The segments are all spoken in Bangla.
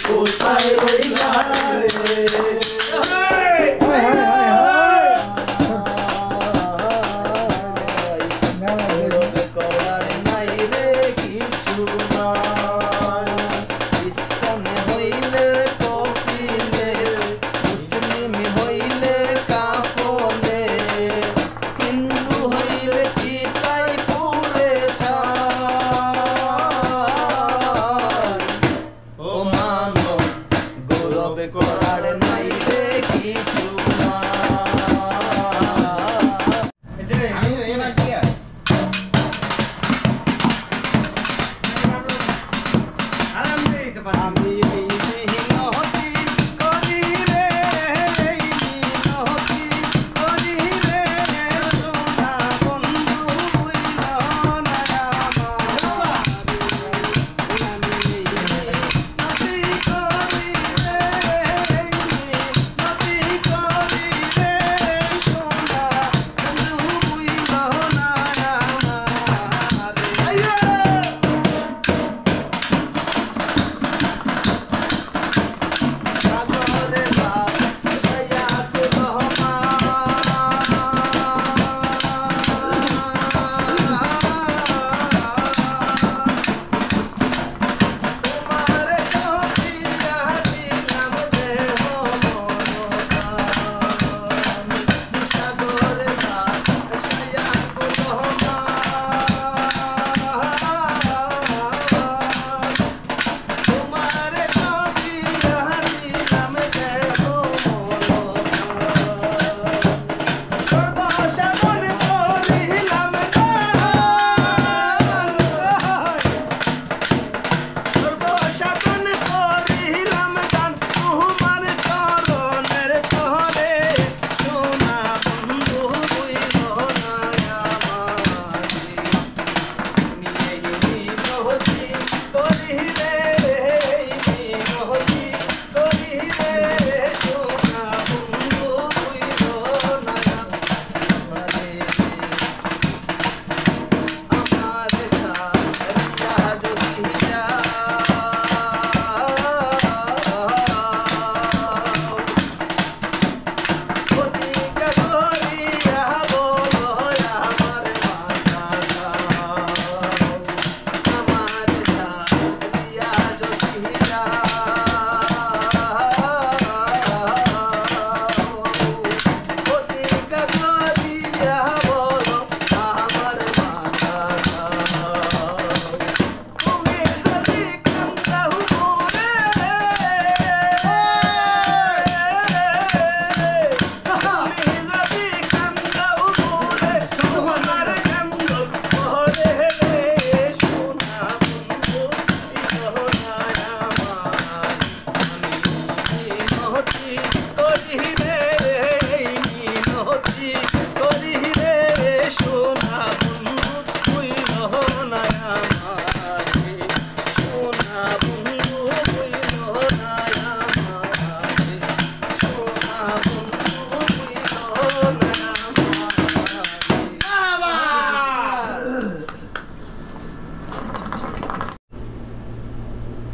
কোথায় রইলা রে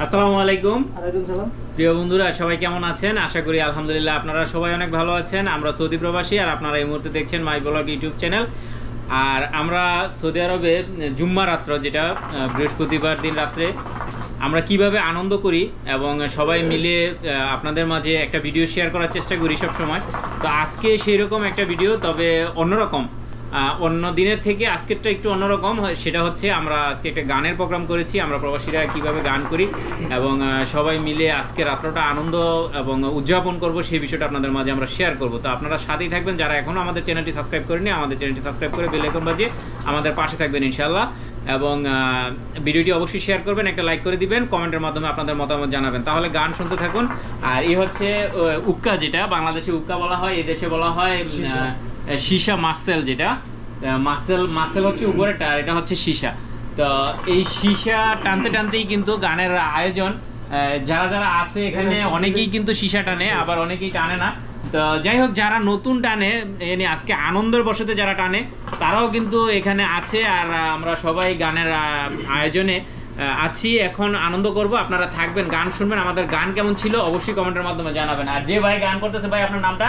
আসসালামু আলাইকুম। প্রিয় বন্ধুরা সবাই কেমন আছেন? আশা করি আলহামদুলিল্লাহ আপনারা সবাই অনেক ভালো আছেন। আমরা সৌদি প্রবাসী আর আপনারা এই মুহূর্তে দেখছেন মাই ব্লগ ইউটিউব চ্যানেল। আর আমরা সৌদি আরবে জুম্মা রাত্র, যেটা বৃহস্পতিবার দিন রাত্রে আমরা কিভাবে আনন্দ করি এবং সবাই মিলে আপনাদের মাঝে একটা ভিডিও শেয়ার করার চেষ্টা করি সব সময়। তো আজকে সেই রকম একটা ভিডিও, তবে অন্যরকম, অন্য দিনের থেকে আজকেরটা একটু অন্যরকম। সেটা হচ্ছে আমরা আজকে একটা গানের প্রোগ্রাম করেছি, আমরা প্রবাসীরা কিভাবে গান করি এবং সবাই মিলে আজকে রাত্রটা আনন্দ এবং উদযাপন করব, সেই বিষয়টা আপনাদের মাঝে আমরা শেয়ার করব। তো আপনারা সাথেই থাকবেন, যারা এখনও আমাদের চ্যানেলটি সাবস্ক্রাইব করেনি আমাদের চ্যানেলটি সাবস্ক্রাইব করে বেল আইকন বাজিয়ে আমাদের পাশে থাকবেন ইনশাআল্লাহ। এবং ভিডিওটি অবশ্যই শেয়ার করবেন, একটা লাইক করে দিবেন, কমেন্টের মাধ্যমে আপনাদের মতামত জানাবেন। তাহলে গান শুনতে থাকুন। আর এই হচ্ছে উক্কা, যেটা বাংলাদেশে উক্কা বলা হয়, এই দেশে বলা হয় সীসা মার্সেল, যেটা মার্সেল হচ্ছে উপরেটা আর এটা হচ্ছে সীসা। তো এই সীসা টানতে টানতেই কিন্তু গানের আয়োজন। যারা যারা আছে এখানে অনেকেই কিন্তু সীসা টানে, আবার অনেকেই টানে না। তো যাই হোক, যারা নতুন টানে, আজকে আনন্দের বশতে যারা টানে তারাও কিন্তু এখানে আছে। আর আমরা সবাই গানের আয়োজনে আছি, এখন আনন্দ করব, আপনারা থাকবেন, গান শুনবেন। আমাদের গান কেমন ছিল অবশ্যই কমেন্টের মাধ্যমে জানাবেন। আর যে ভাই গান করতেছে ভাই, আপনার নামটা?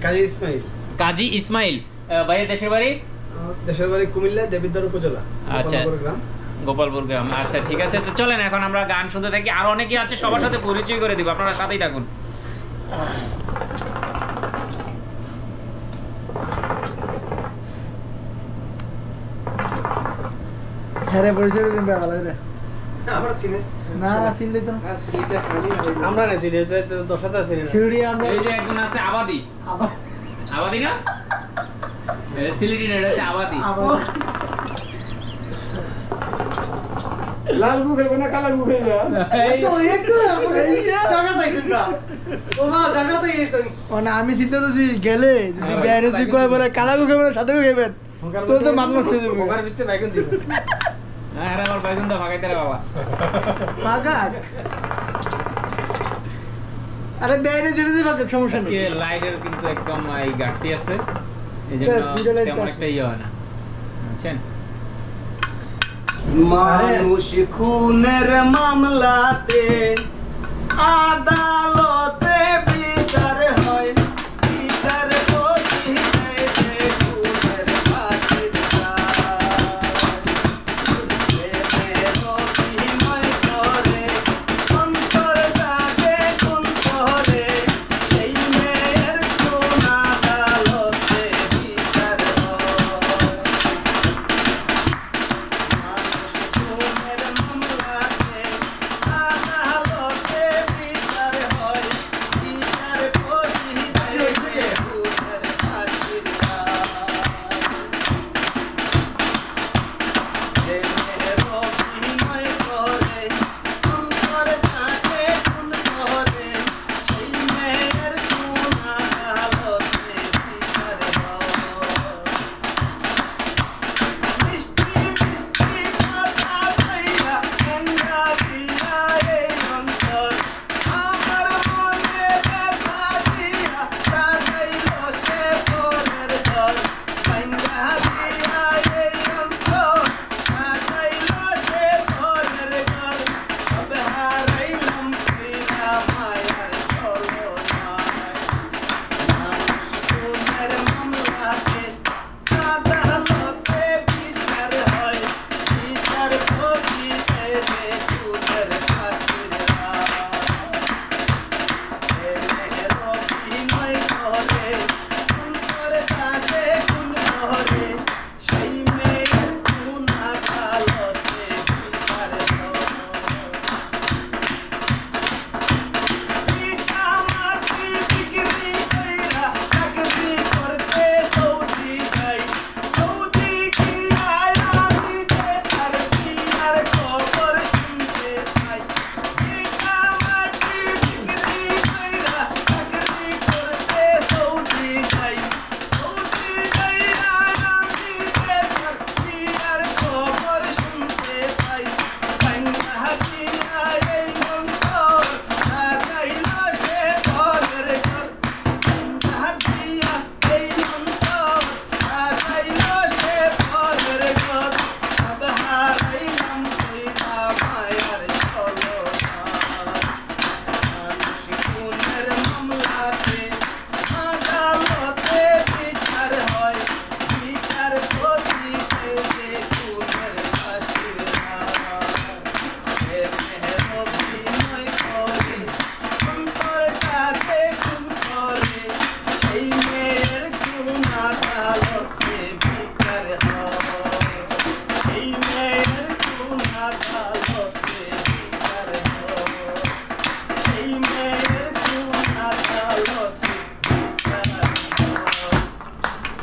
কাজী ইসমাইল। কাজী ইসমাইল ভাইয়ের দেশের বাড়ি? দেশের বাড়ি কুমিল্লা, দেবিদ্বার উপজেলা, আচ্ছা, গোপালপুর গ্রাম। আচ্ছা ঠিক আছে, তো চলেন এখন আমরা গান শুনতে থাকি। আর অনেকে আছে, সবার সাথে পরিচয় করে দিব, আপনারা সাথেই থাকুন। হ্যাঁ পরিচয় দিন ভালো রে। আমরা চিনি না, না চিনলে তো সিটা খালি আমরা না চিনি, এটা 10,000 চিনি না। সিঁড়ি আমরা এই যে একজন আছে আবাদি, আবাদি না সিলেটি, না এটা হচ্ছে আবাদি। লাল গু খাইবে না কালা গু খাইবে? এই তো একটু আমরা জায়গা পাইছেন না ও মা, জায়গা তো এইছেন। ও না, আমি চিন্তা করছি গেলে যদি বাইরে যদি কয় বলে কালা গু খাইবে না সাদা গু খাইবেন, তো তো মাছ নষ্ট হয়ে যাবে। ওখানে ভিতরে বাইকন দিবেন। হ্যাঁ আরে আমার বাইকন দা ভাগাইতে রে বাবা, পাগা। আরে বাইরে যেতে দিবা, সমস্যা নেই। আজকে লাইটের কিন্তু একদম এই ঘাটতি আছে, এইজন্য তেমন একটা ইয়ে হয় না, বুঝছেন? মানুষ খুনের মামলাতে আদালতে বিচার হয়, বিচার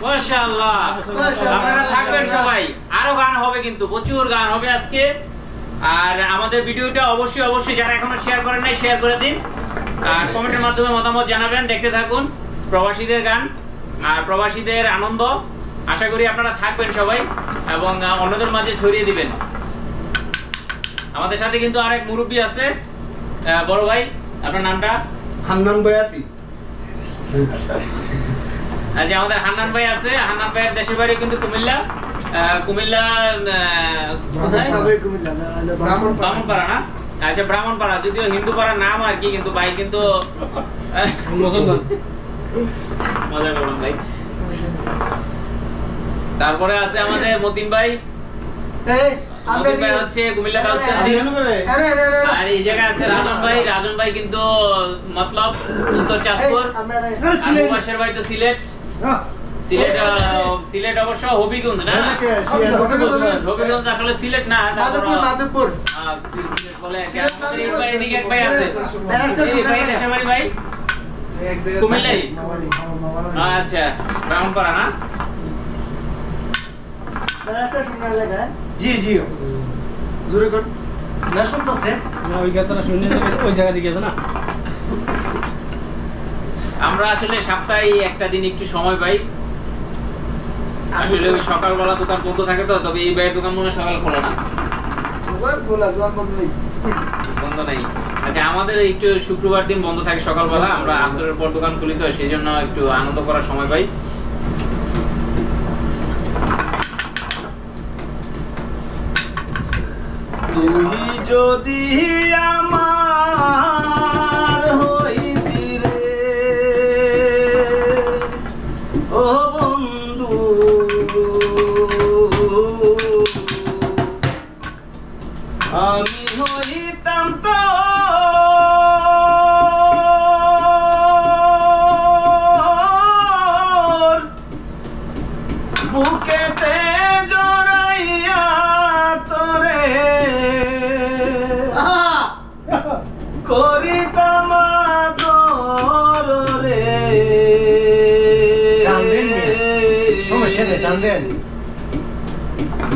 মাশাআল্লাহ, আপনারা থাকবেন সবাই, আরো গান হবে কিন্তু প্রচুর গান হবে আজকে। আর আমাদের ভিডিওটা অবশ্যই অবশ্যই যারা এখনো শেয়ার করেন নাই শেয়ার করে দিন, আর কমেন্টের মাধ্যমে মতামত জানাবেন। দেখতে থাকুন প্রবাসীদের গান আর প্রবাসীদের আনন্দ। আশা করি আপনারা থাকবেন সবাই এবং অন্যদের মাঝে ছড়িয়ে দিবেন। আমাদের সাথে কিন্তু আরেক মুরব্বী আছে, বড় ভাই, আপনার নামটা? হান্নান বয়াতি। আজ আমাদের হান্নান ভাই আছে, হান্নান ভাইয়ের দেশের বাড়ি কিন্তু কুমিল্লা। কুমিল্লা ব্রাহ্মণপাড়া না? আচ্ছা ব্রাহ্মণপাড়া, যদিও হিন্দুপাড়ার নাম আর কি, কিন্তু ভাই কিন্তু মজা করলাম ভাই। তারপরে আছে আমাদের মতিন ভাই, মতিন ভাই হচ্ছে কুমিল্লা আর এই জায়গায় আছে রাজন ভাই। রাজন ভাই কিন্তু মতলব উত্তর চাঁদপুর। আবুবাসের ভাই তো সিলেট। সিলেট অবশ্য হবিগঞ্জ না, হবিগঞ্জ আসলে সিলেট না, মাধবপুর সিলেট বলে। আমাদের এই ভাই এদিকে এক ভাই আছে, এই ভাই দেশের বাড়ি ভাই কুমিল্লাই। আচ্ছা ব্রাহ্মণপাড়া না? জি জি জোরে কর না, শুনতেছে না ওই গাছটা শুনে ওই জায়গা দিকে আছে না। আমরা আসলে সপ্তাহে একটা দিন একটু সময় পাই, আসলে ওই সকালবেলা দোকান বন্ধ থাকে তো। তবে এই ভাইয়ের দোকান মনে সকাল খোলা না, বন্ধ নাই। আচ্ছা আমাদের একটু শুক্রবার দিন বন্ধ থাকে সকালবেলা, আমরা আসরের পর দোকান খুলি তো, সেই জন্য একটু আনন্দ করার সময় পাই। তুই যদি আমার হইতি রে ও বন্ধু, আমি হইতাম তো বুকেতে জড়াইয়া তোরে করিতাম আদর রে।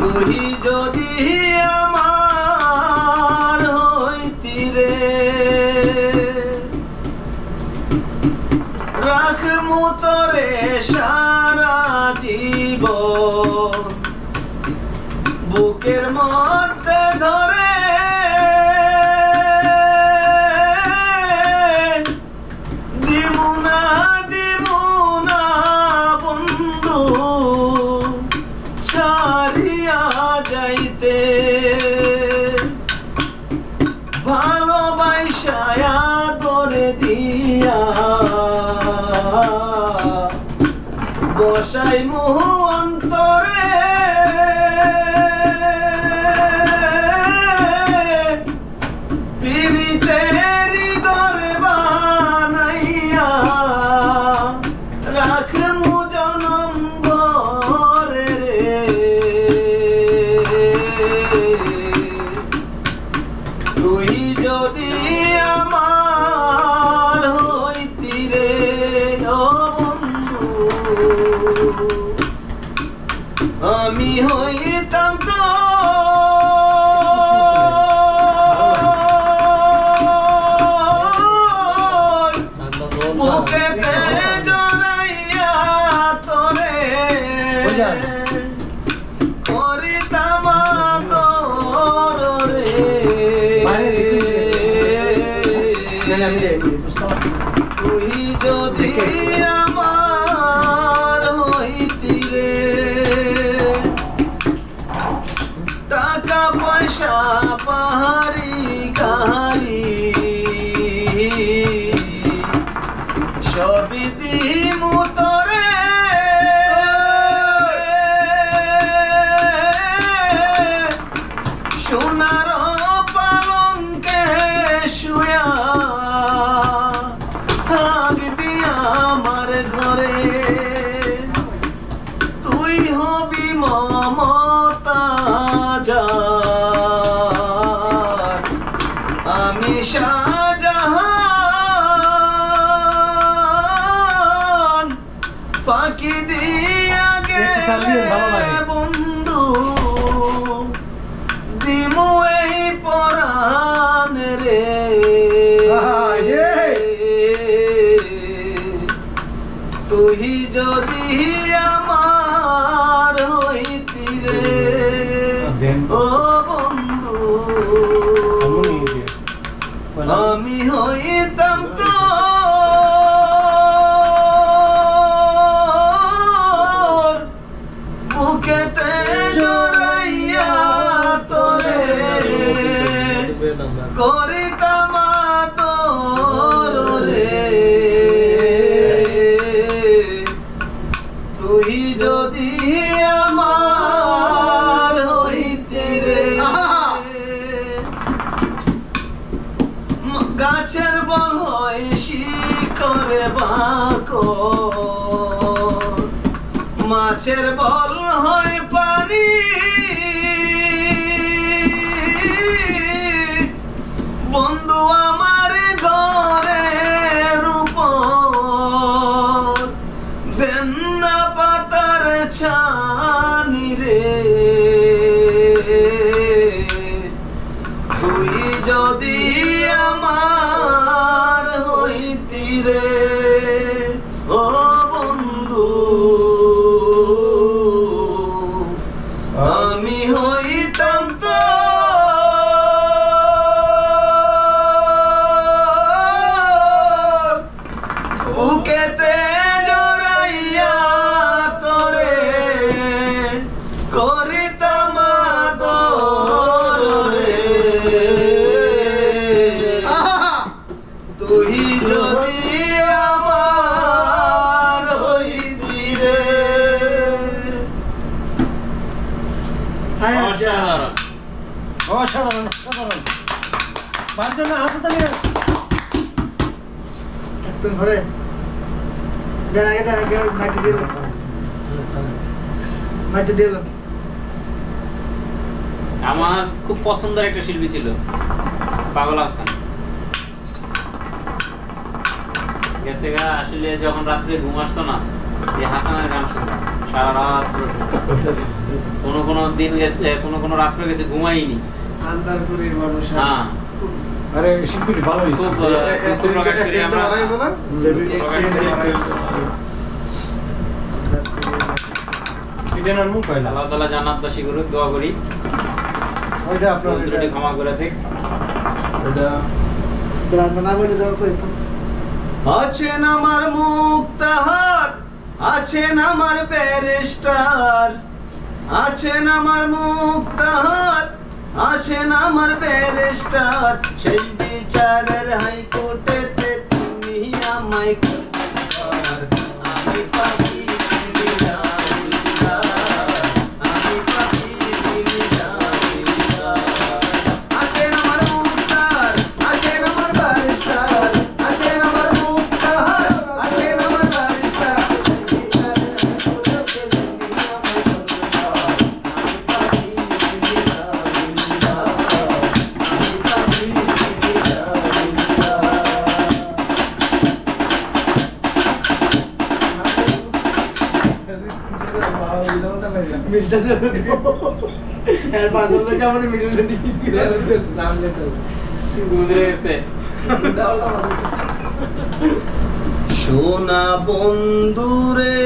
তুই যদি আমার হইতি রে রাখমু তোরে সারা জীবন বুকের মধ্যে ধরে, দিমুনা দিমুনা বন্ধু ছাড়িয়া যাইতে, ভালোবাসায়া করে দিয়া বসাই মোহ অন্তরে, পিরিতেরি গরে বানাইয়া রাখমু জনম ভরে রে। তুই যদি আমার হইতি রে ও বন্ধু, আমি হইতাম তো বুকেতে জড়াইয়া তোরে করিতাম আদর রে। তুই যদি আমার হইতি রে টাকা পয়সা পাহাড়ি গাড়ি সবই দিমু তোরে, সোনার পালঙ্কে শুয়া থাকবি আমার ঘরে, তুই হবি মমতাজার আমি শাহজাহান, ফাঁকি দিয়া গেলে বন্ধু দিমু এই পরাণ রে। তুই যদি আমার হইতি রে ও বন্ধু, আমি হইতাম তো বুকেতে হয় শিখরে বাঁকো, মাছের বল হয় পানি, বন্ধু আমার ঘরের উপর বেন্না পাতার ছানি রে, তুই যদি আমার হইতি রে ও বন্ধু, আমি হইতাম তো বুকেতে জড়াইয়া তোরে করিতাম আদর রে, তুই যদি আমার হইতি রে। অসাধারণ। অসাধারণ অসাধারণ। পাঁচজন হাতে তালি একটু ধরে দেন, আগে দেন, আগে মাটি দিল, মাটি দিল। আমার খুব পছন্দের একটা শিল্পী ছিল পাগল হাসান। গেছে গা, আসলে যখন রাত্রে ঘুম আসতো না, এই হাসানের গান শুনতাম সারা রাত পুরো শুনতাম। কোনো দিন গেছে, কোনো রাত্রে গেছে ঘুমাইনি। আন্দারপুরের মানুষ। হ্যাঁ, আরে শিল্পী ভালো হয়েছে। খুব প্রকাশ করি আমরা। আল্লাহ তাআলা জান্নাতবাসী করুক, দোয়া করি। ওইটা আপনার ত্রুটি ক্ষমা করে দিক। ওইটা না বলে দাও কই তো। আছেন আমার মুক্তাহার, আছেন আমার ব্যারিস্টার, আছেন আমার মুক্তাহার, আছেন আমার ব্যারিস্টার, সেই বিচারের হাইকোর্টেতে তুমি আমায় করতে পার। আমি পাখি তুমি জানিলাম, আমি পাখি তুমি জানিলাম। আছেন আমার মুক্তার, আছেন আমার ব্যারিস্টার, আছেন আমার মুক্তার, আছেন আমার ব্যারিস্টার, সেই বিচারের হাইকোর্টেতে তুমি আমায় করতে পার। আমি পাখি তুমি জানিলাম, আমি পাখি তুমি জানিলাম। মিলটা দে এর পাঁচজন কেমন মিলটা দিই নাম লেখা বুঝে গেছে। সোনা বন্ধুরে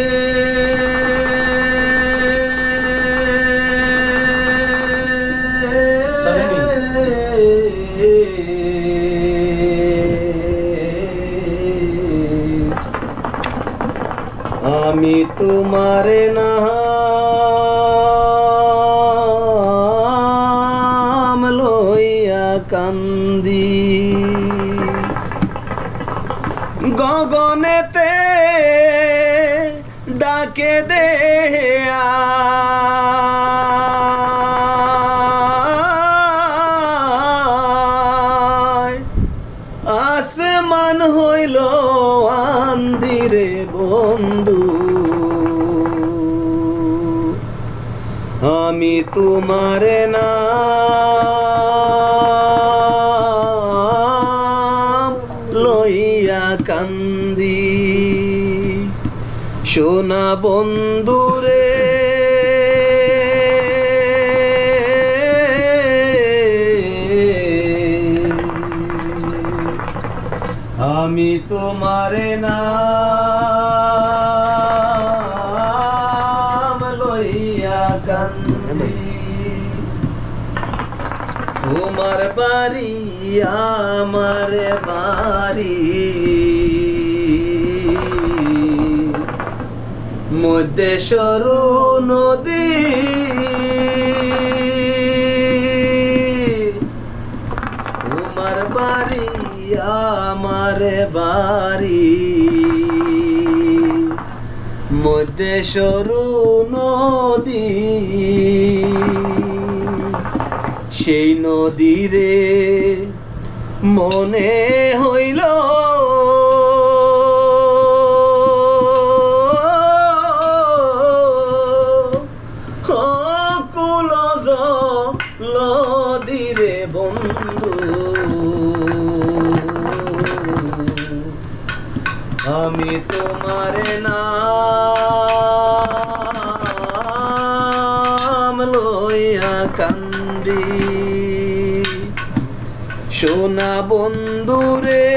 আমি তোমারে নাম লইয়া কান্দি, গগনেতে ডাকে দেয়া আসমান হইল আন্দিরে বন্ধু, আমি তোমারে নাম লইয়া কান্দি, সোনা বন্ধুরে আমি তোমারে নাম লইয়া কান্দি, তোমার বাড়ি আমার বাড়ি, মধ্যে সরু নদী, তোমার বাড়ি আমার বাড়ি, মধ্যে সরু নদী, সেই নদীরে মনে হইল আমি তোমারে নাম লইয়া কান্দি সোনা বন্ধুরে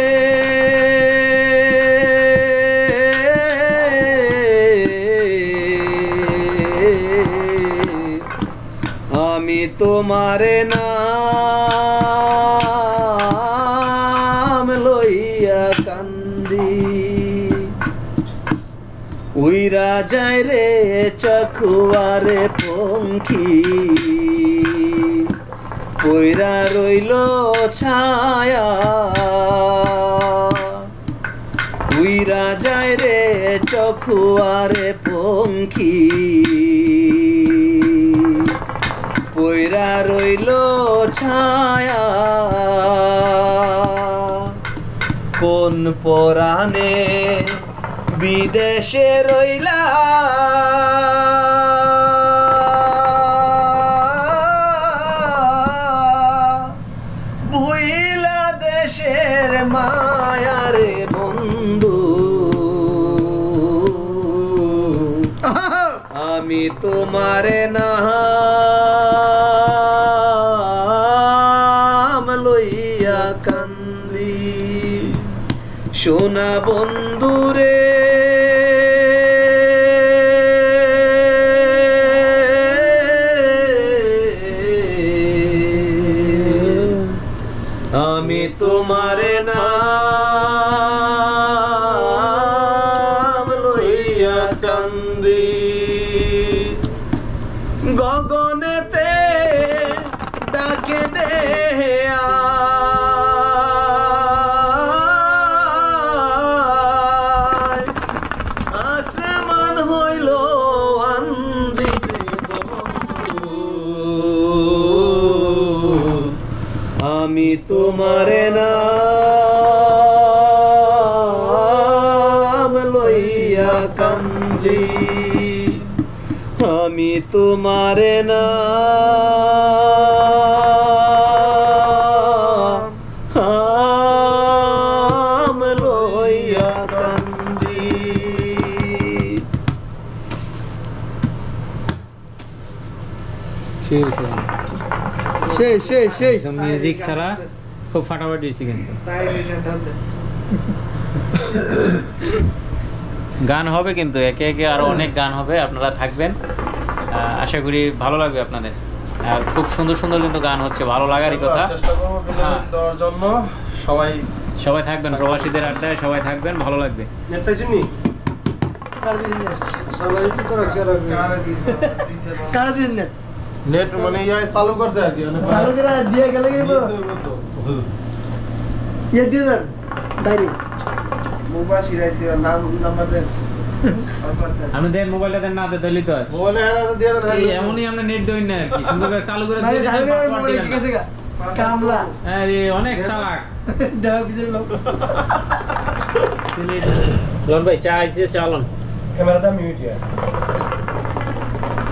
আমি তোমারে নাম লইয়া কান্দি উইরা যায় রে চকুয়ারে পঙ্খী পইরা রইল ছায়া উইরা যায় রে চকুয়ারে পঙ্খী পইরা রইল ছায়া কোন পরাণে বিদেশে রইলা ভুইলা দেশের মায়ারে বন্ধু আমি তোমারে নাম লইয়া কান্দি সোনা বন্ধুরে আমি তোমারে নাম লইয়া কান্দি গগনেতে ডাকে দে আসমান হইল আন্দিরে বন্ধু আমি তোমারে নাম লইয়া কান্দি আমি তোমারে নাম লইয়া কান্দি সেই মিউজিক ছাড়া খুব ফাটাফাটি হয়েছে কিন্তু গান হবে কিন্তু একে একে আরো অনেক গান হবে আপনারা থাকবেন আশা করি ভালো লাগবে আপনাদের আর খুব সুন্দর সুন্দর কিন্তু গান হচ্ছে ভালো লাগারই কথা চেষ্টা করব বিনোদন দেওয়ার জন্য সবাই থাকবেন প্রবাসীদের আড্ডায় সবাই থাকবেন ভালো লাগবে নেট পাইছুনি সবাই কি করে কারা দিন নেট মানে চালু করছে আর কি চালু করে দিয়ে গেলে কি ইয়ে দিয়ে দেন ডাইরেক্ট মোবাইল শিরাইছে নাম্বার দেন আপনি দেন মোবাইলটা দেন না দিলে তো মোবাইলে হারা দিয়ে দেন এমনই আমরা নেট দেই না আর কি সুন্দর করে চালু করে মানে চালু করে মোবাইল ঠিক আছে কামলা আরে অনেক চালাক দাও বিজের লোক লন ভাই চা আইছে চালন ক্যামেরাটা মিউট ইয়া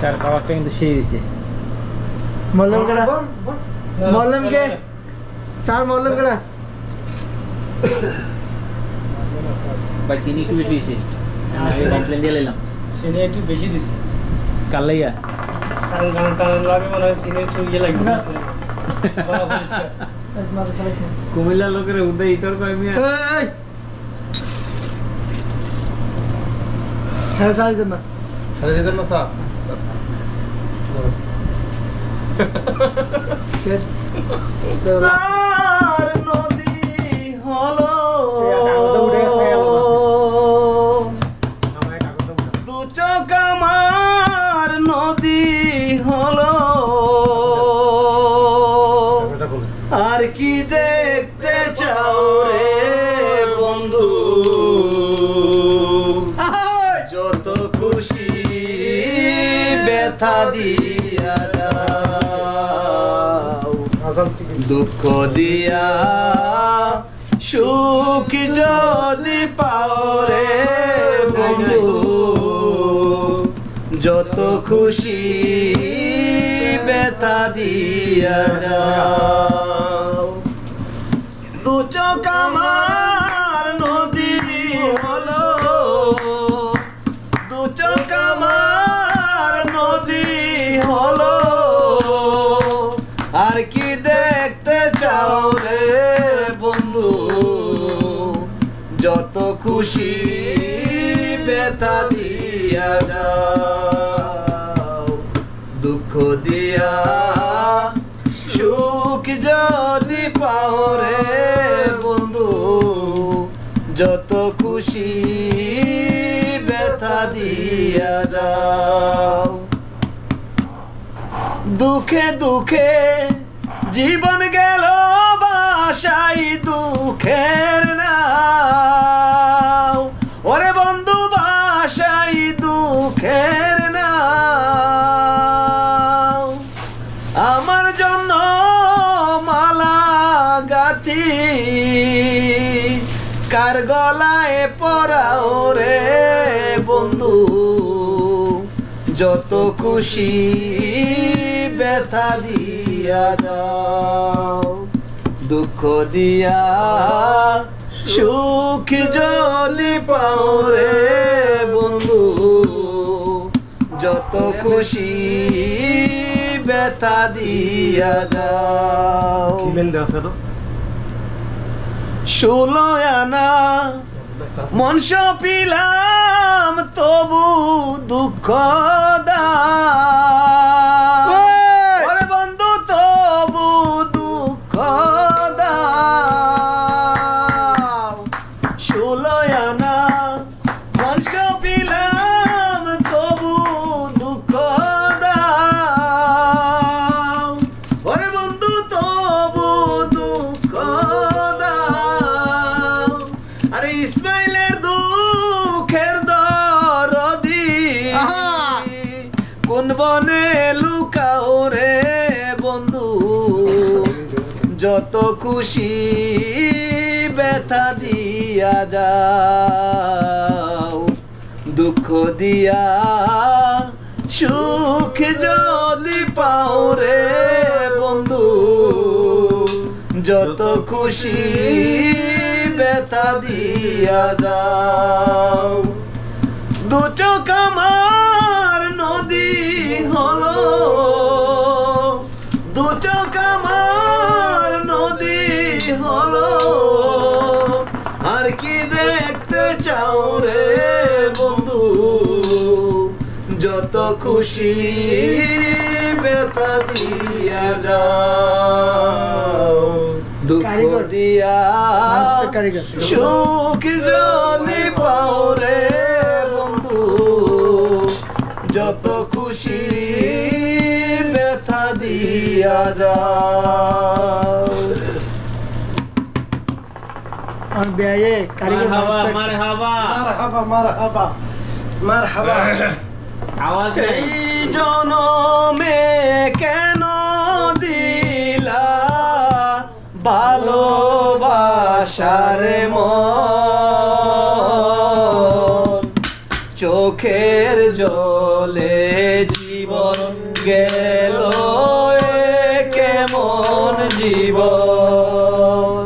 চার খাওয়াটা কিন্তু সেই হইছে মলম করা মলম কে স্যার মলম করা ভাই চিনি একটু বেশি হয়েছে আমি কমপ্লেন দিয়ে নিলাম চিনি একটু বেশি দিছি কালাইয়া কাল গান লাগে মনে হয় চিনি একটু ইয়ে লাগবে বড় পরিষ্কার সাইজ মার খাইছ না কুমিল্লার লোকের উদয় ইতর কই মিয়া এই হ্যাঁ সাইজ না হারা দিতেন না স্যার সেট আর নদী হলো দু চোখ আমার নদী হলো আর কি দেখতে চাও রে বন্ধু যত খুশি ব্যথা দিয়া দাও দুঃখ দিয়া সুখ যদি পাও রে বন্ধু যত খুশি ব্যথা দিয়া যাও দু চোখ আমার নদী হলো যত খুশি ব্যথা দিয়া যাও, দুঃখ দিয়া সুখ যদি পাও রে বন্ধু, যত খুশি ব্যথা দিয়া যাও। দুঃখে দুঃখে জীবন গেল বাসাই দুঃখের নাও, ওরে বন্ধু বাসাই দুঃখের নাও। আমার জন্য মালা গাথি কার গলায় পরাও রে বন্ধু, যত খুশি ব্যথা দিয়া যাও, দুঃখ দিয়া সুখ যদি পাও রে বন্ধু, যত খুশি ব্যথা দিয়া যাও। 16 আনা মন সপিলাম তবু দুঃখ দাও, ওরে বন্ধু তবু দুঃখ দাও। 16 আনা মন সপিলাম তবু দুঃখ দাও, ওরে বন্ধু তবু দুঃখ দাও। আরে ইসমাইলের দুঃখের দরদি কোন বনে লুকাও রে বন্ধু, যত খুশি ব্যথা দিয়া যাও, দুঃখ দিয়া সুখ যদি পাও রে বন্ধু, যত খুশি ব্যথা দিয়া যাও। দু চোখ আমার নদী হলো, দু চোখ আমার নদী হলো, আর কি দেখতে চাও রে বন্ধু, যত খুশি ব্যথা দিয়া যাও, দুঃখ দিয়া সুখ যদি পাও রে বন্ধু, যত খুশি ব্যথা দিয়া যাও। আর বেয়ে কারিগর মারহাবা মারহাবা মারহাবা। আওয়াজ এই জনমে কেন দিলা ভালোবাসার মন, চোখের জলে জীবন গেল কেমন জীবন।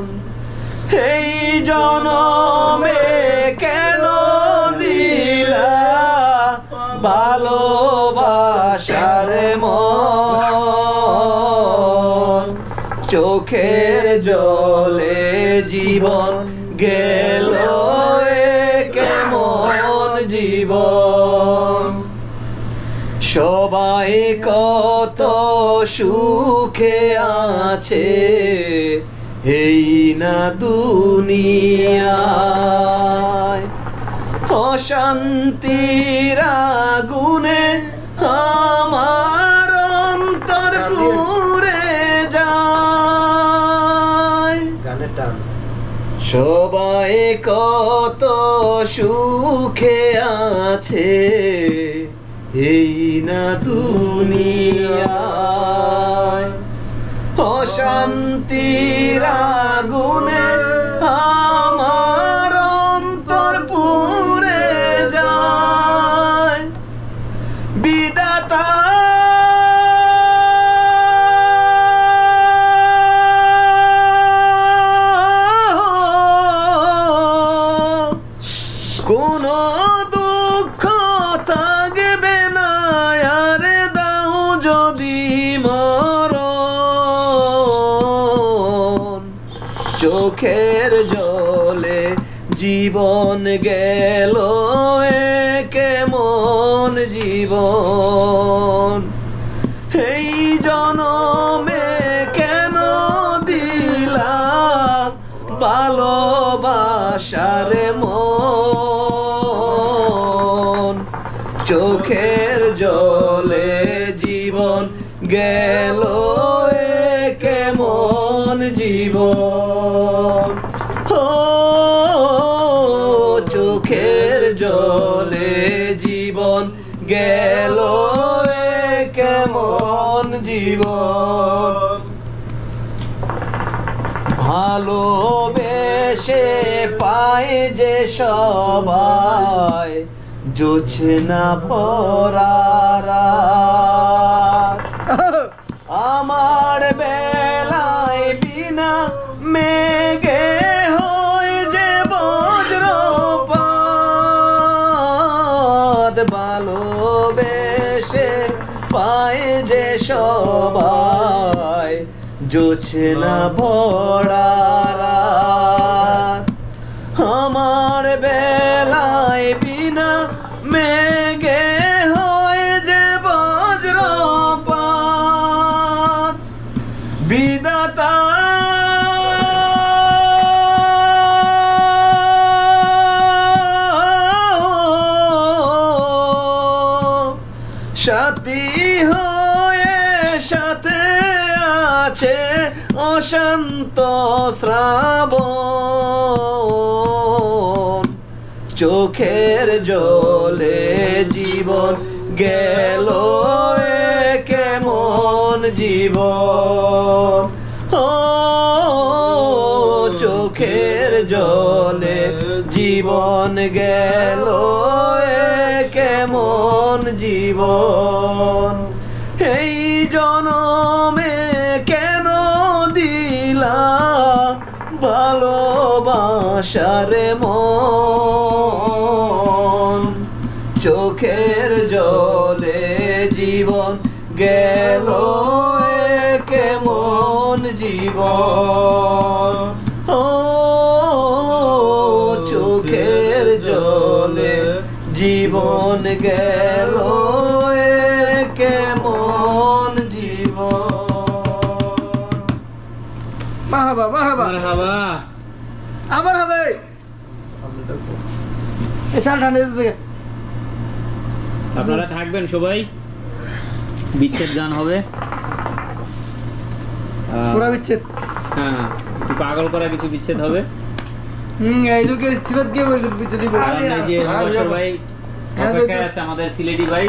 এই জনমে কেন দিলা ভালোবাসার মন, চোখের জলে জীবন গেল কেমন জীবন। সবাই কত সুখে আছে এই না দুনিয়ায়, অশান্তির আগুনে আমার অন্তর পুড়ে যায়। সবাই কত সুখে আছে এই না দুনিয়ায়, অশান্তির আগুনে আমার অন্তর পুড়ে যায়। বিধাতা কোনো দুঃখ থাকবে না, আরে দাও যদি মরণ, চোখের জলে জীবন গেল এ কেমন জীবন এই জনমে কেন দিলাম ভালোবাসার মন চোখের জলে জীবন গেল এ কেমন জীবন ও চোখের জলে জীবন গেল এ কেমন জীবন ভালোবেসে পায় যে সবাই জোছনা ভরা আমার বেলায় বিনা মেঘে হয় যে বজ্রপাত ভালোবেসে পায় যে সবাই জোছনা ভরা আমার বেলায় বিনা মেঘে হয় যে বজ্রপাত বিধাতা সাথী হয়ে সাথে আছে অশান্ত শ্রাবণ চোখের জলে জীবন গেল এ কেমন জীবন ও চোখের জলে জীবন গেল এ কেমন জীবন এই জনমে কেন দিলা ভালোবাসার মন চোখের জলে জীবন গেল এ কেমন জীবন ও চোখের জলে জীবন গেল এ কেমন জীবন মারহাবা মারহাবা মারহাবা আবার হবে এই সাল ঠান্ডা দিতেছে আপনারা থাকবেন সবাই বিচ্ছেদ গান হবে পুরা বিচ্ছেদ হ্যাঁ একটু পাগল করা কিছু বিচ্ছেদ হবে এই দুকে সিবাত দিয়ে বলতে বিচ্ছেদ দিব আর এই যে মুবাশশির ভাই অপেক্ষায় আছে আমাদের সিলেটি ভাই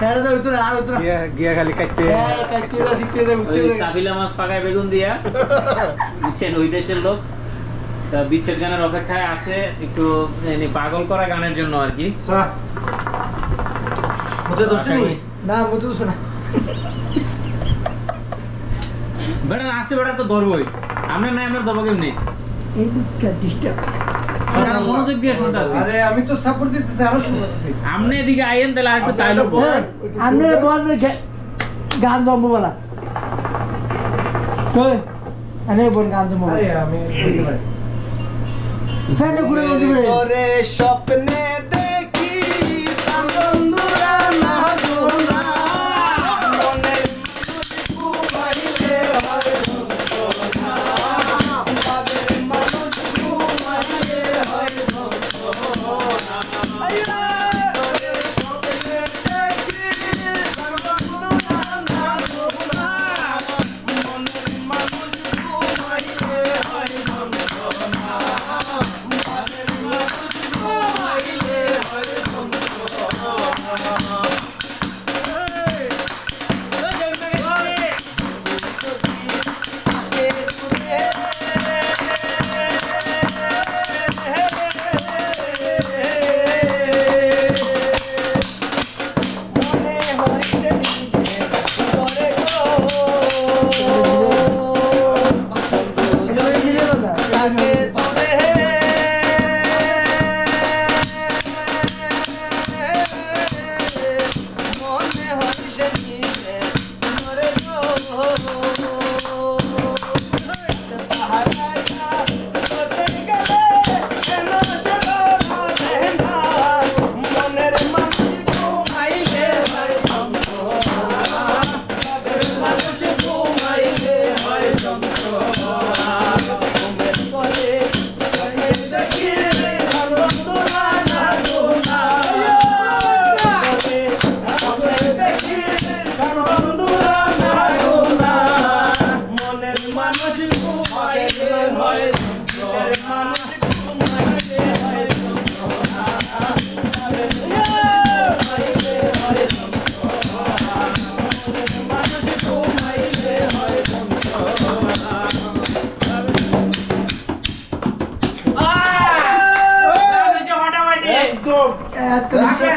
হ্যাঁ দাও তো আর তো গিয়া খালি কাটতে কাটতে দা শিখতে দা উঠতে ওই দা সাবিলা মাছ পাকায় বেগুন দিয়া বুঝছেন ওই দেশের লোক তা বিচ্ছেদ গানের অপেক্ষায় আছে একটু পাগল করা গানের জন্য আর কি মতে দোস্ত নেই না মতে দোস্ত না বেটা আসে বেটা তো ধরবই আমরা নাই আমরা ধরবো কেমনি এই দুটা ডিস্টার্ব মনোযোগ দিয়ে শুনতে আছি আরে আমি তো সাপোর্ট দিতেছি আরো শুনতে আমনে এদিকে আইয়েন তাহলে আরেকটু তাইলো আমনে বল গান জম্বো বলা কই আনে বল গান জম্বো আরে আমি বলতে পারি ফ্যান ঘুরে ঘুরে করে স্বপ্নে দেখি বন্ধুরা না জোনা মনের ঘুমাইলে হয় যন্ত্রণা তাদের মানুষ ঘুমাইলে হয় যন্ত্রণা করে স্বপ্নে দেখি বন্ধুরা না জোনা মনের মানুষ ঘুমাইলে হয় যন্ত্রণা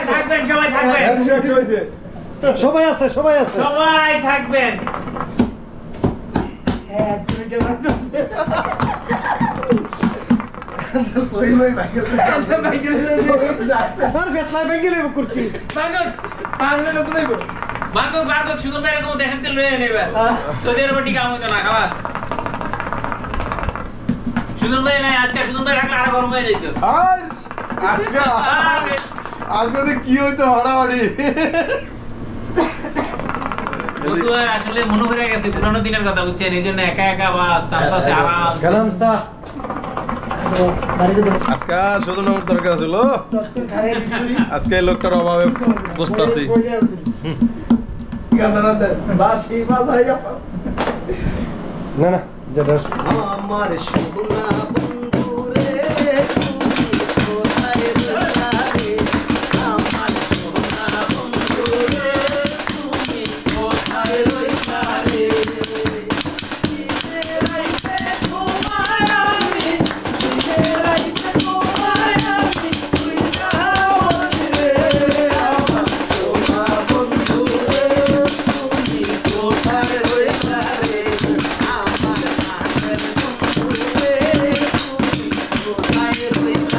থাকবেন সবাই থাকবেন সবাই আছে সবাই থাকবেন বাগক সুন্দর ভাই এরকম দেশের তেল লয়ে নেবে সৌদি আরবে টিকা হইতো না খালাস সুন্দর ভাই নাই আজকে সুন্দর ভাই রাখলে আরো গরম হয়ে যেত আজকে কি হইতো হাড়াহাড়ি আসলে মনে পড়ে গেছে পুরোনো দিনের কথা বুঝছেন এই জন্য একা একা বাস টানতাছে আরাম গেলাম স্যার আজকে শুধু নম্বর দরকার ছিল আজকে লোকটার অভাবে বসতাছি না না যেটা আমার সোনা বন্ধু রে তুমি কোথায় রইলা রে আমার সোনা বন্ধু রে তুমি কোথায় রইলা রে দিনে রাইতে তোমায় আমি দিনে রাইতে তোমায় আমি তুই যাও রে আমার সোনা বন্ধু রে তুমি কোথায় রইলা রে আমার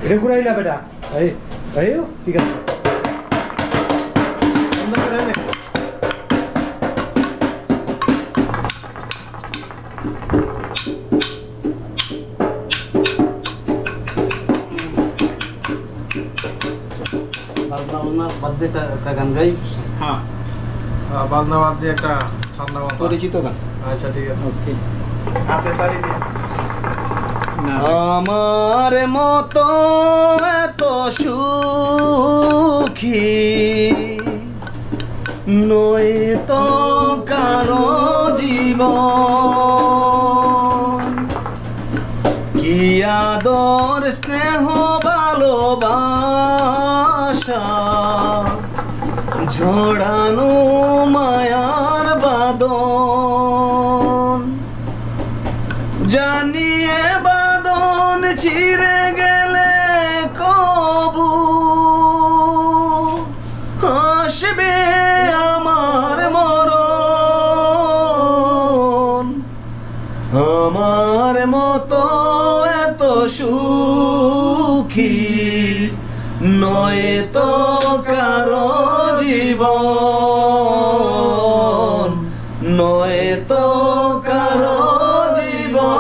এটা ঘুরাইলা বেটা এই এই ঠিক আছে গান গাই হ্যাঁ বাজনা বাদ দিয়ে একটা ঠান্ডা মাথা পরিচিত গান আচ্ছা ঠিক আছে ওকে হাতে তালি দিয়ে আমার মতো এত সুখী নয় তো কারো জীবন কি আদর স্নেহ ভালোবাসা ঝড়ানো চিরে গেলে কবু হাসবে আমার মরণ, আমার মতো এত সুখী নয় তো কারো জীবন, নয় তো কারো জীবন।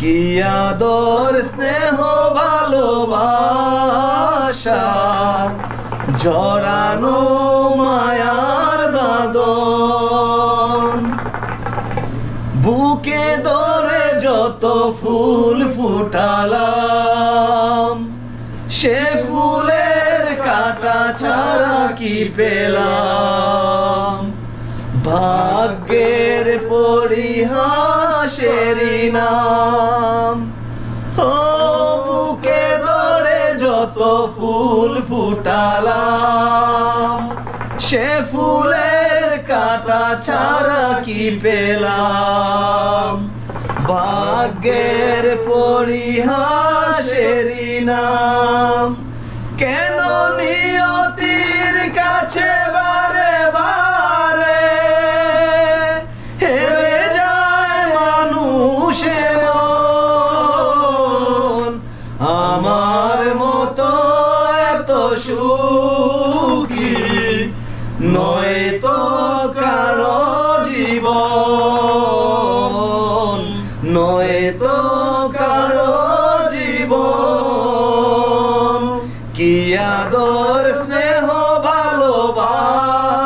কি আদর স্নেহ ভালোবাসা জড়ানো মায়ার বাঁধন, বুকে ধরে যত ফুল ফুটালাম সে ফুলের কাটা ছাড়া কি পেলাম, ভাগ্যের পরিহাসেরই নাম। ও বুকে ধরে যত ফুল ফুটালাম সে ফুলের কাটা ছাড়া কি পেলাম, ভাগ্যের পরিহাসেরই নাম। কেন নিয়তির কাছে বারে বারে হেরে যায় মানুষের মন, আমার মতো এত সুখী নয় তো কারো জীবন, নয় তো কারো জীবন। কি আদর স্নেহ ভালোবাসা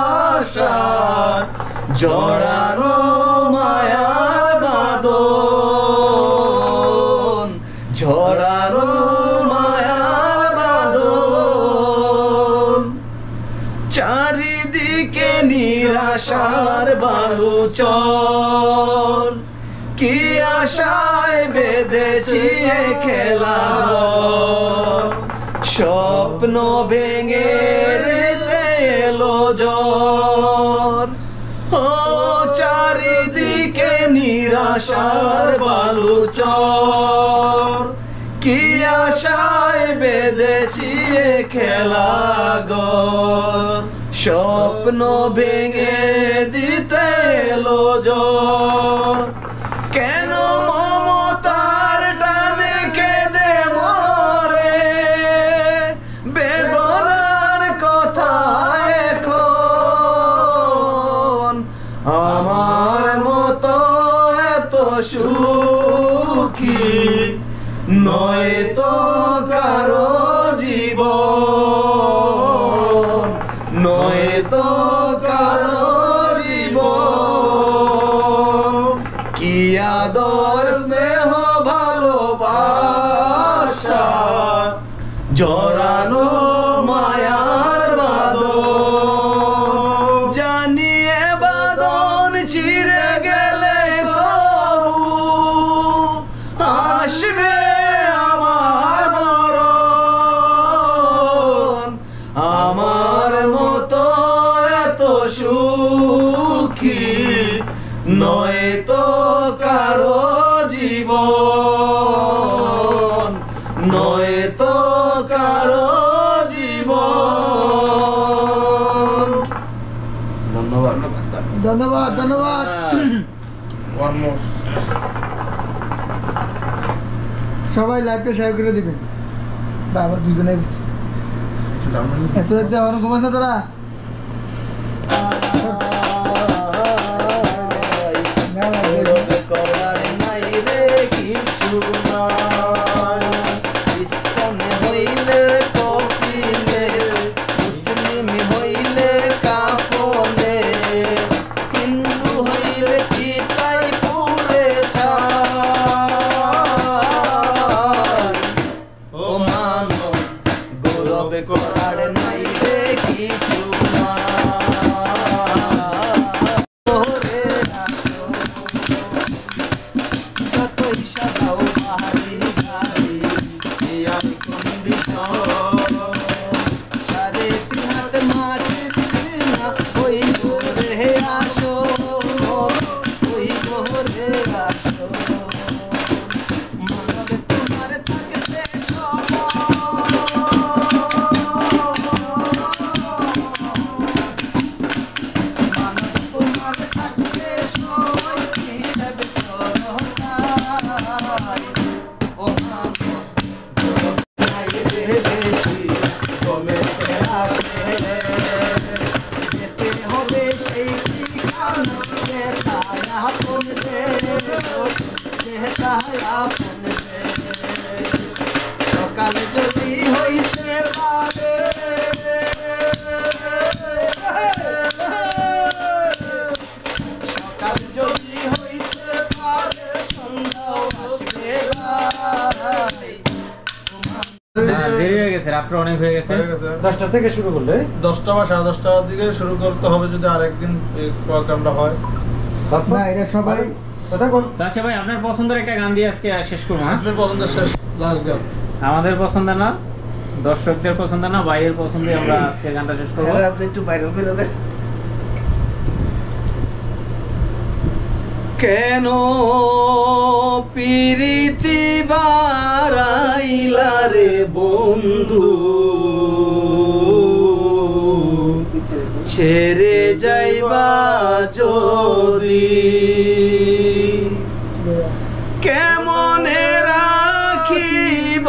জড়ানো মায়ার বাঁধন, জড়ানো মায়ার বাঁধন। চারিদিকে নিরাশার বালুচর, কি আশায় বেঁধেছি এ খেলা, স্বপ্ন ভেঙে রেতে এলো ঝড়। ও চারিদিকে নিরাশার বালুচর, কি আশায় বেঁধেছি এ খেলা ঘর, স্বপ্ন ভেঙে দিতে এলো ঝড়। কেন মমতার টানে কেঁদে মরে বেদনার কথা এখন, আমার মতো এত সুখী নয় তো কারো জীবন, নয় তো কারো জীবন। কি আদর স্নেহ ভালোবাসা জড়ানো মায়ার বাঁধন, জানিয়ে বাঁধন চিরে গেলে কবু আসবে আমার মরণ, আমার মতো এত সুখী নয় তো কারো জীবন, নয় তো কারো জীবন। ধন্যবাদ ধন্যবাদ ধন্যবাদ। One more. সবাই লাইভটা শেয়ার করে দিবেন। বাবা দুজনে এত রাতে অনেক ঘুমাস না তোরা? করার নাই রে কিছু নাই, খ্রিস্টান হইলে কপিলে, মুসলিম হইলে কাফনে, হিন্দু হইলে চিতাই পুরে ছাই। ও মানব গৌরব করার নাই রে কিছু আপন সকাল যদি হইতে পারে সকাল যদি হইতে পারে সন্ধ্যাও আসবে দেরি হয়ে গেছে, রাত্র অনেক হয়ে গেছে। 10টা থেকে শুরু করলে 10টা বা 10:30টার দিকে শুরু করতে হবে যদি আরেকদিন প্রোগ্রামটা হয়। না এটা সবাই কথা বল। তো আচ্ছা ভাই, আপনার পছন্দের একটা গান দিয়ে আজকে শেষ করবো। আপনার পছন্দের শেষ লাস্ট গান আমাদের পছন্দ না, দর্শকদের পছন্দ না, বাইরের পছন্দে আমরা আজকে গানটা শেষ করবো। একটু ভাইরাল করে দে। কেন পিরিতি বারাইলা রে বন্ধু ছেড়ে যাইবা যদি কেমনে রাখিব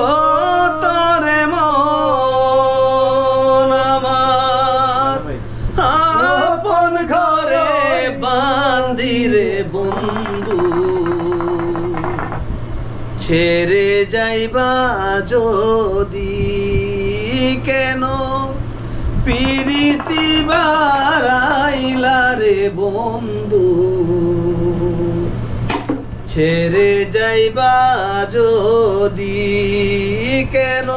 তোরে মন আমার আপন ঘরে বান্দিরে বন্ধু ছেড়ে যাইবা যদি কেন পিরিতি বারাইলা রে বন্ধু ছেড়ে যাইবা যদি কেন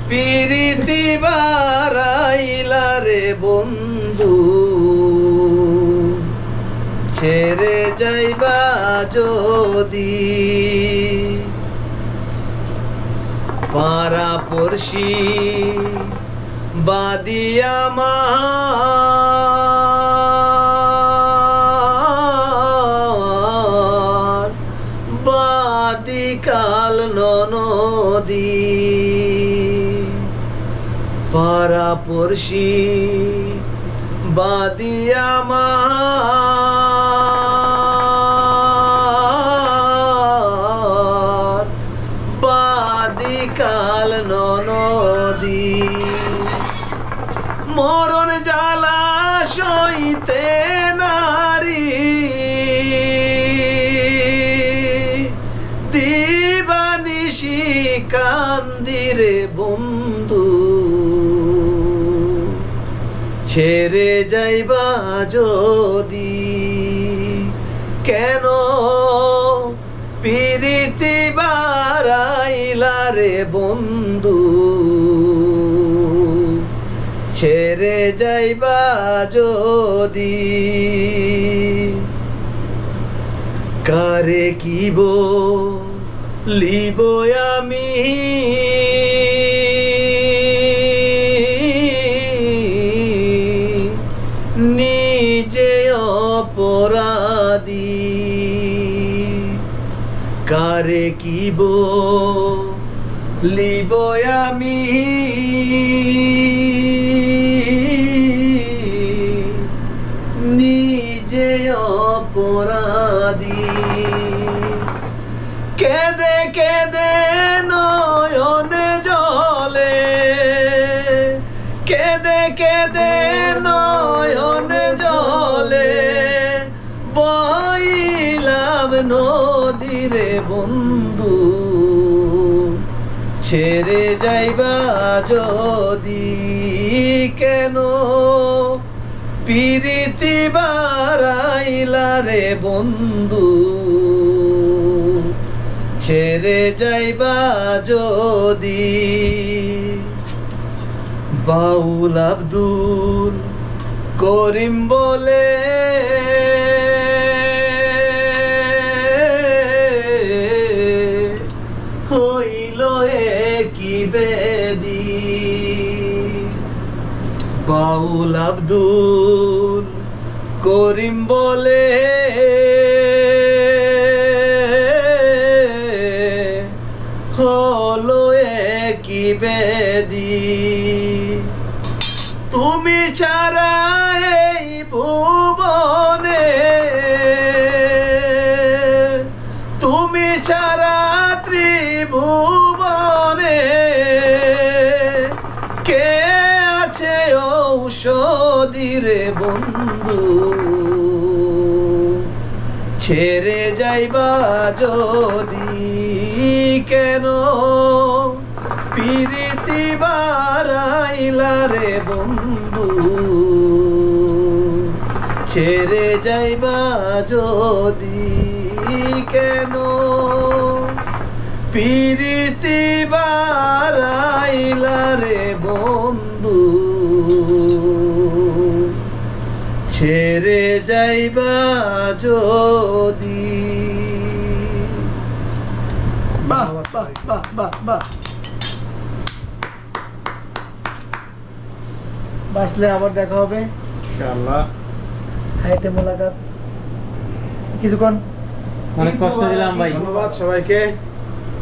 পিরিতি বারাইলা রে বন্ধু ছেড়ে যাইবা যদি পাড়া পড়শি বাদিয়া আমার বাদিকাল ননদী পাড়া পড়শি বাদিয়া আমার বাদিকাল ননদী মরণ জ্বালা সইতে নারী দিবানিশি কান্দিরে বন্ধু ছেড়ে যাইবা যদি কেন পিরিতি বারাইলা রে বন্ধু ছেড়ে যাইবা যদি কারে কিব লিব আমি নিজে অপরাধী কারে কিব লিব আমি নিজে অপরাধী কেদে কেদে নয়নে জলে কেদে কেদে নয়নে জলে বইলাম নদীরে বন্ধু ছেড়ে যাইবা যদি কেন পিরিতি বারাইলা রে বন্ধু ছেড়ে যাইবা যদি বাউল আব্দুল করিম বলে হইল কি বেদি বাউল আব্দুল করিম বলে হলো কি বেদি তুমি ছাড়া এই ভুবনে তুমি ছাড়া ত্রিভুবনে কে আছে ঔষধি রে বন্ধু ছেড়ে যাইবা যদি কেন পিরিতি বারাইলা রে বন্ধু ছেড়ে যাইবা যদি কেন পিরিতি বারাইলা রে বন্ধু ছেড়ে যাইবা যদি বাহ বাহ বাহ বাহ বাহ বাসলে আবার দেখা হবে ইনশাআল্লাহ হাইতে মোলাকাত কিছুক্ষণ অনেক কষ্ট দিলাম ভাই ধন্যবাদ সবাইকে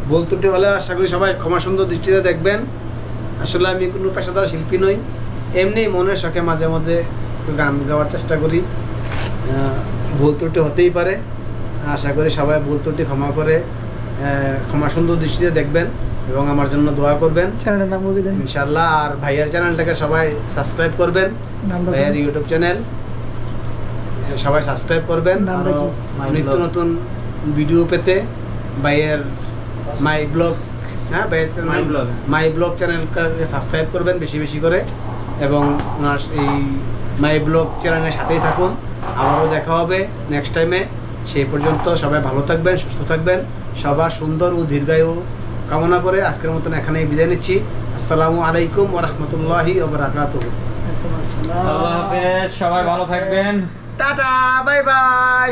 ভুল ত্রুটি হলে আশা করি সবাই ক্ষমা সুন্দর দৃষ্টিতে দেখবেন আসলে আমি কোনো পেশাদার শিল্পী নই এমনি মনের শখে মাঝে মাঝে গান গাওয়ার চেষ্টা করি ভুল ত্রুটি হতেই পারে আশা করি সবাই ভুল ত্রুটি ক্ষমা করে ক্ষমা সুন্দর দৃষ্টিতে দেখবেন এবং আমার জন্য দোয়া করবেন চ্যানেলের নাম বলে দেন ইনশাআল্লাহ আর ভাইয়ের চ্যানেলটাকে সবাই সাবস্ক্রাইব করবেন ভাইয়ের ইউটিউব চ্যানেল সবাই সাবস্ক্রাইব করবেন আরো নিত্য নতুন ভিডিও পেতে ভাইয়ের মাই ব্লগ হ্যাঁ মাই ব্লগ চ্যানেলটাকে সাবস্ক্রাইব করবেন বেশি বেশি করে এবং ওনার এই মাই ব্লগ চ্যানেলের সাথেই থাকুন আবারও দেখা হবে নেক্সট টাইমে সেই পর্যন্ত সবাই ভালো থাকবেন সুস্থ থাকবেন সবার সুন্দর ও দীর্ঘায়ু কামনা করে আজকের মতন এখানেই বিদায় নিচ্ছি আসসালামু আলাইকুম ওয়া রাহমাতুল্লাহি ওয়া বারাকাতুহু আল্লাহ হাফেজ সবাই ভালো থাকবেন টাটা বাই বাই